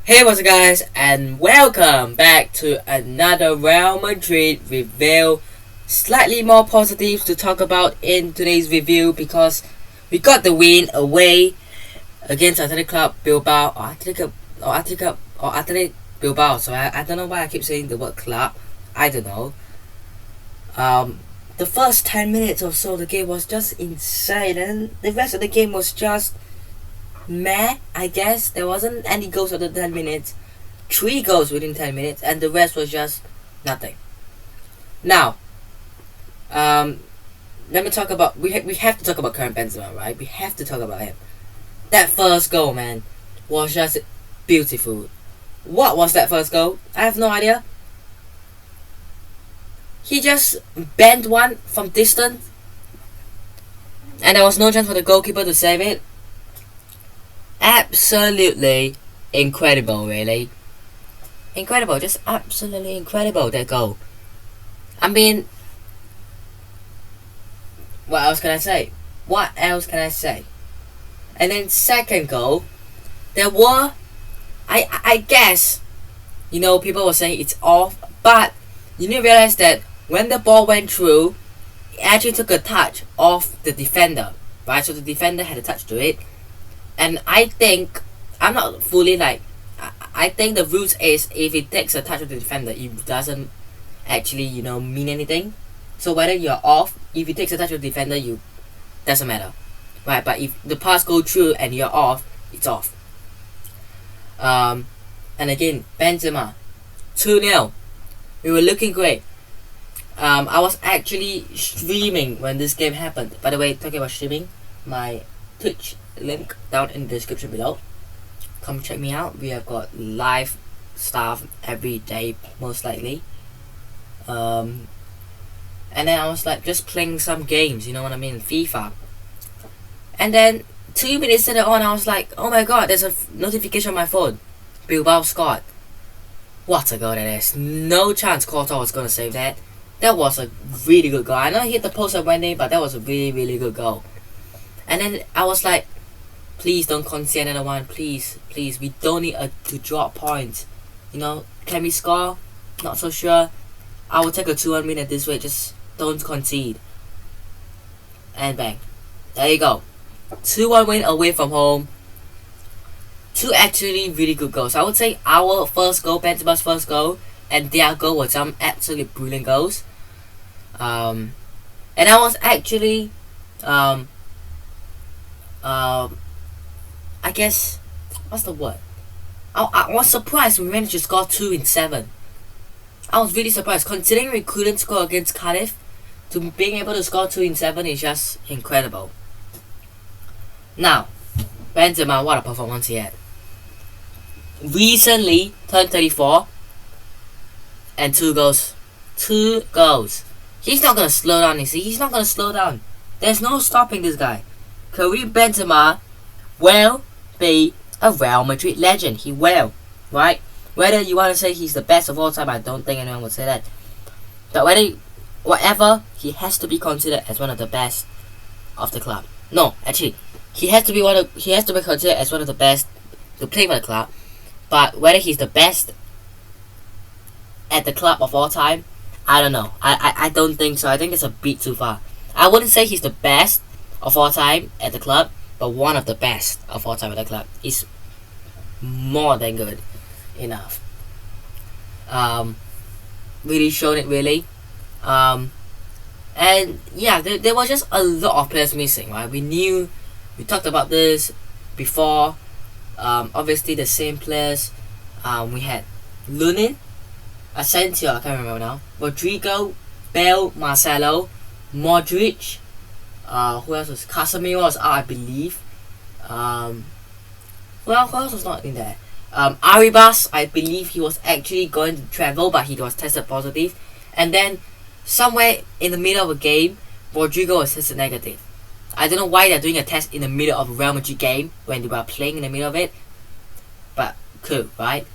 Hey, what's up, guys, and welcome back to another Real Madrid review. Slightly more positives to talk about in today's review because we got the win away against Athletic Club Bilbao or Athletic Bilbao. So I don't know why I keep saying the word club. I don't know. The first 10 minutes or so, the game was just insane, and the rest of the game was just meh, I guess. There wasn't any goals after 10 minutes. 3 goals within 10 minutes, and the rest was just nothing. Now, let me talk about. We have to talk about Karim Benzema, right? We have to talk about him. That first goal, man, was just beautiful. What was that first goal? I have no idea. He just bent one from distance, and there was no chance for the goalkeeper to save it. Absolutely incredible, really. Incredible, just absolutely incredible, that goal. I mean, what else can I say? What else can I say? And then second goal, there were, I guess, people were saying it's off, but you need to realize that when the ball went through, it actually took a touch off the defender, right? So the defender had a touch to it. And I think, I'm not fully I think the rules is if it takes a touch of the defender, it doesn't actually, mean anything. So whether you're off, if it takes a touch of the defender, doesn't matter. Right, but if the pass goes through and you're off, it's off. And again, Benzema, 2-0. We were looking great. I was actually streaming when this game happened. By the way, talking about streaming, my Twitch link down in the description below. Come check me out. We have got live stuff every day, most likely. And then I was just playing some games, you know what I mean, FIFA. And then 2 minutes later on, I was like, oh my god, there's a notification on my phone. Bilbao scored. What a goal that is. No chance Courtois was gonna save that. That was a really good goal. I know he hit the post and went in, but that was a really, really good goal. And then I was like, please don't concede another one. Please, we don't need to drop points. Can we score? Not so sure. I will take a 2-1 win at this rate. Just don't concede. And bang. There you go. 2-1 win away from home. 2 actually really good goals. I would say our first goal, Benzema's first goal, and their goal were some absolutely brilliant goals. And I was actually I guess, what's the word? I was surprised we managed to score 2 in 7. I was really surprised, considering we couldn't score against Cardiff. To being able to score 2 in 7 is just incredible. Now, Benzema, what a performance he had. Recently turned 34 and 2 goals. 2 goals. He's not gonna slow down, you see. He's not gonna slow down. There's no stopping this guy. Karim Benzema will be a Real Madrid legend. He will, right? Whether you want to say he's the best of all time, I don't think anyone would say that. But whatever, he has to be considered as one of the best of the club. No, actually, he has to be considered as one of the best to play for the club. But whether he's the best at the club of all time, I don't know. I don't think so. I think it's a bit too far. I wouldn't say he's the best of all time at the club, but one of the best of all time at the club is more than good enough. Really shown it, really. And yeah, there was just a lot of players missing, right? We talked about this before. Obviously the same players. We had Lunin, Asensio, I can't remember now, Rodrigo, Bale, Marcelo, Modric. Who else was? Casemiro was out, I believe. Who else was not in there? Arribas, I believe he was actually going to travel, but he was tested positive. And then somewhere in the middle of a game, Rodrigo was tested negative. I don't know why they're doing a test in the middle of a Real Madrid game when they were playing in the middle of it, but cool, right?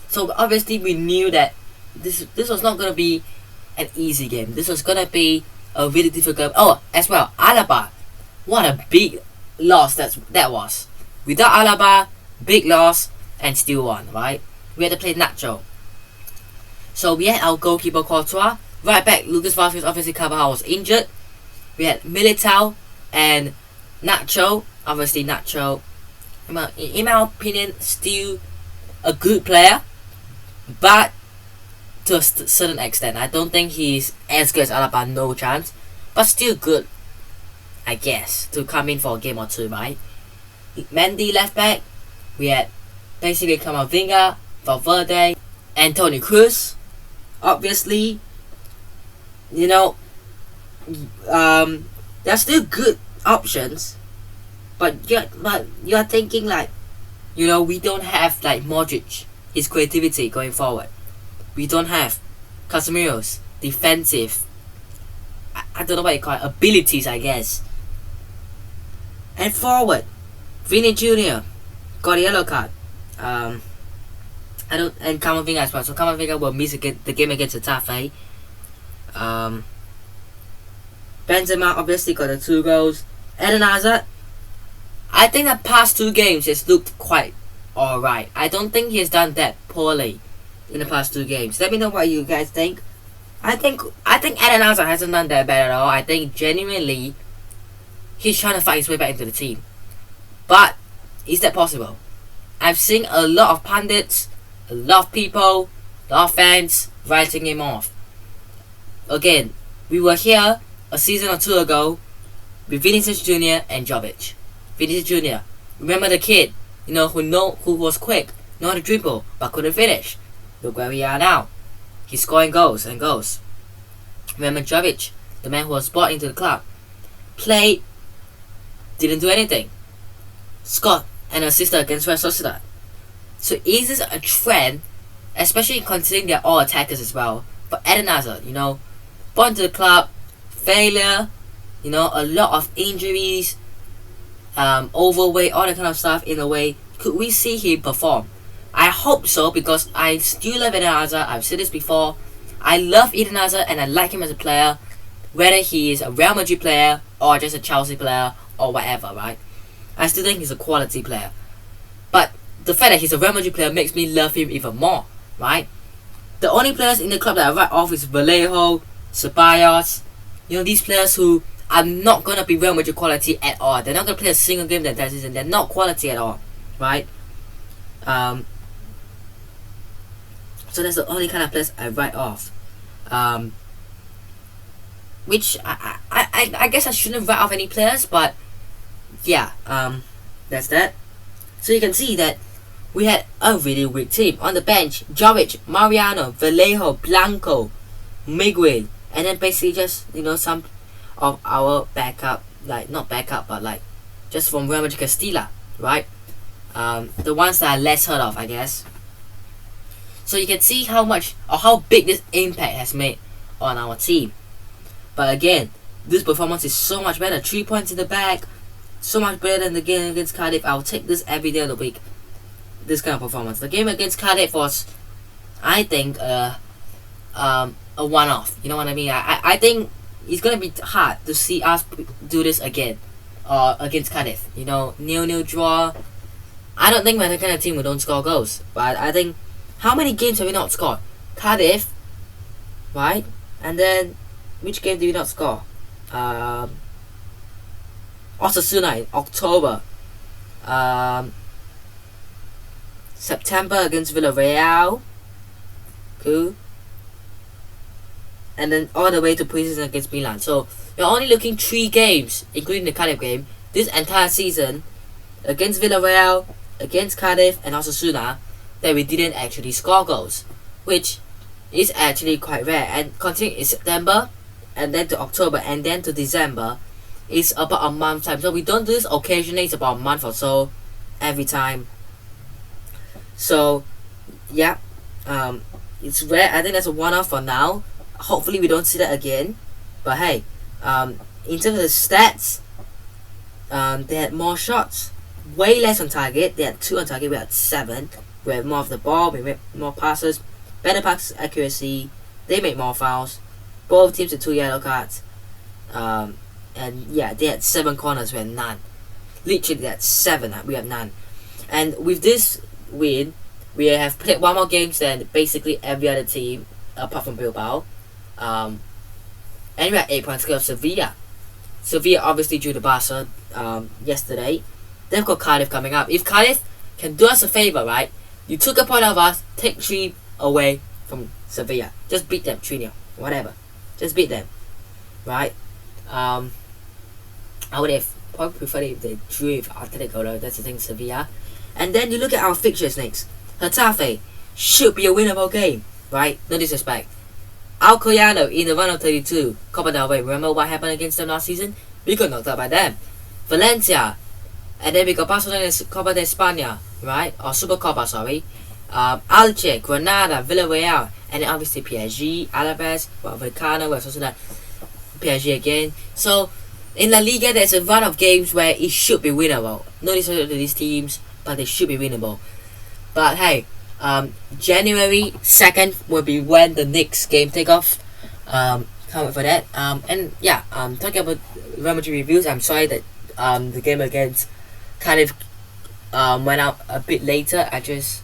So obviously we knew that this was not gonna be an easy game. This was gonna be a really difficult. Oh, as well, Alaba. What a big loss that was. Without Alaba, big loss. and still won, right? We had to play Nacho. So we had our goalkeeper Courtois. Right back, Lucas Vázquez, obviously Carvajal was injured. We had Militao and Nacho. Obviously Nacho, in my opinion, still a good player, but to a certain extent. I don't think he's as good as Alaba, no chance, but still good, I guess, to come in for a game or two, right? Mendy left back. We had basically Camavinga, Valverde, and Toni Kroos. Obviously, you know, they're still good options, but you're thinking like, you know, we don't have like Modric, his creativity going forward. We don't have Casemiro's defensive, I don't know what you call it, abilities, I guess. And forward, Vini Jr. got a yellow card. And Camavinga as well. So Camavinga will miss the game against Getafe. Benzema obviously got the 2 goals. Eden Hazard, I think the past 2 games has looked quite alright. I don't think he has done that poorly in the past 2 games. Let me know what you guys think. I think Eden Hazard hasn't done that bad at all. I think genuinely he's trying to fight his way back into the team. But is that possible? I've seen a lot of pundits, a lot of people, a lot of fans writing him off. Again, we were here a season or 2 ago with Vinicius Jr. and Jovic. Vinicius Jr. Remember the kid, you know, who was quick, know how to dribble, but couldn't finish. Look where we are now. He's scoring goals and goals. Remember Jovic, the man who was brought into the club, played, didn't do anything, scored an assist against Real Sociedad. So is this a trend, especially considering they're all attackers as well? But Eden Hazard, you know, born to the club, failure, you know, a lot of injuries, overweight, all that kind of stuff. In a way, could we see him perform? I hope so, because I still love Eden Hazard. I've said this before. I love Eden Hazard and I like him as a player, whether he is a Real Madrid player or just a Chelsea player or whatever, right? I still think he's a quality player. But the fact that he's a Real Madrid player makes me love him even more, right? The only players in the club that I write off is Vallejo, Ceballos. You know, these players who are not going to be Real Madrid quality at all. They're not going to play a single game the entire season. They're not quality at all, right? So that's the only kind of players I write off. Which I guess I shouldn't write off any players, but yeah, that's that. So you can see that we had a really weak team. On the bench, Jovic, Mariano, Vallejo, Blanco, Miguel, and then basically just, you know, some of our backup, like not backup, but like just from Real Madrid Castilla, right? The ones that are less heard of, I guess. So you can see how much or how big this impact has made on our team. But again, this performance is so much better. 3 points in the bag, so much better than the game against Cardiff. I'll take this every day of the week. This kind of performance. The game against Cardiff was, I think, a one-off. You know what I mean? I think it's gonna be hard to see us do this again, against Cardiff. You know, 0-0 draw. I don't think we're the kind of team who don't score goals. But I think, how many games have we not scored? Cardiff, right? And then, which game did we not score? Osasuna in October. September against Villarreal. Cool. And then all the way to preseason against Milan. So you're only looking 3 games, including the Cardiff game, this entire season, against Villarreal, against Cardiff and Osasuna, that we didn't actually score goals, which is actually quite rare. And continuing in September, and then to October, and then to December, it's about a month time. So we don't do this occasionally. It's about a month or so every time. So yeah, it's rare. I think that's a one-off for now. Hopefully we don't see that again. But hey, in terms of the stats, they had more shots, way less on target. They had 2 on target. We had 7. We had more of the ball. We made more passes, better pass accuracy. They made more fouls. Both teams had 2 yellow cards. And yeah, they had 7 corners. We had none. Literally, they had 7. We had none. And with this win. We have played one more games than basically every other team apart from Bilbao. And we're 8 points clear of Sevilla. Sevilla obviously drew the Barca yesterday. They've got Cardiff coming up. If Cardiff can do us a favour, right? You took a point of us, take 3 away from Sevilla. Just beat them 3-0. Whatever. Just beat them. Right? I would have probably preferred if they drew with Atletico, though. That's the thing, Sevilla. And then you look at our fixtures next. Getafe should be a winnable game, right? No disrespect. Alcoyano in the round of 32, Copa del Rey. Remember what happened against them last season? We got knocked out by them. Valencia, and then we got Barcelona in Copa de España, right? Or Super Copa, sorry. Elche, Granada, Villarreal, and then obviously PSG, Alaves, Vallecano, Real Sociedad, PSG again. So in La Liga, there's a run of games where it should be winnable. No disrespect to these teams, but they should be winnable. But hey, January 2nd will be when the next game take off. Can't wait for that. And yeah, talking about Real Madrid reviews, I'm sorry that the game against Cardiff went out a bit later. I just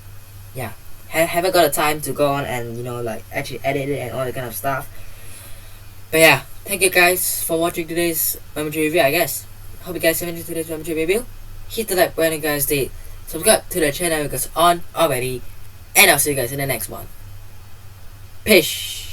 haven't got the time to go on and like actually edit it and all that kind of stuff. But yeah, thank you guys for watching today's Real Madrid review. I guess hope you guys have enjoyed today's Real Madrid review. Hit the like button, you guys did. Subscribe to the channel because on already, and I'll see you guys in the next one. Peace.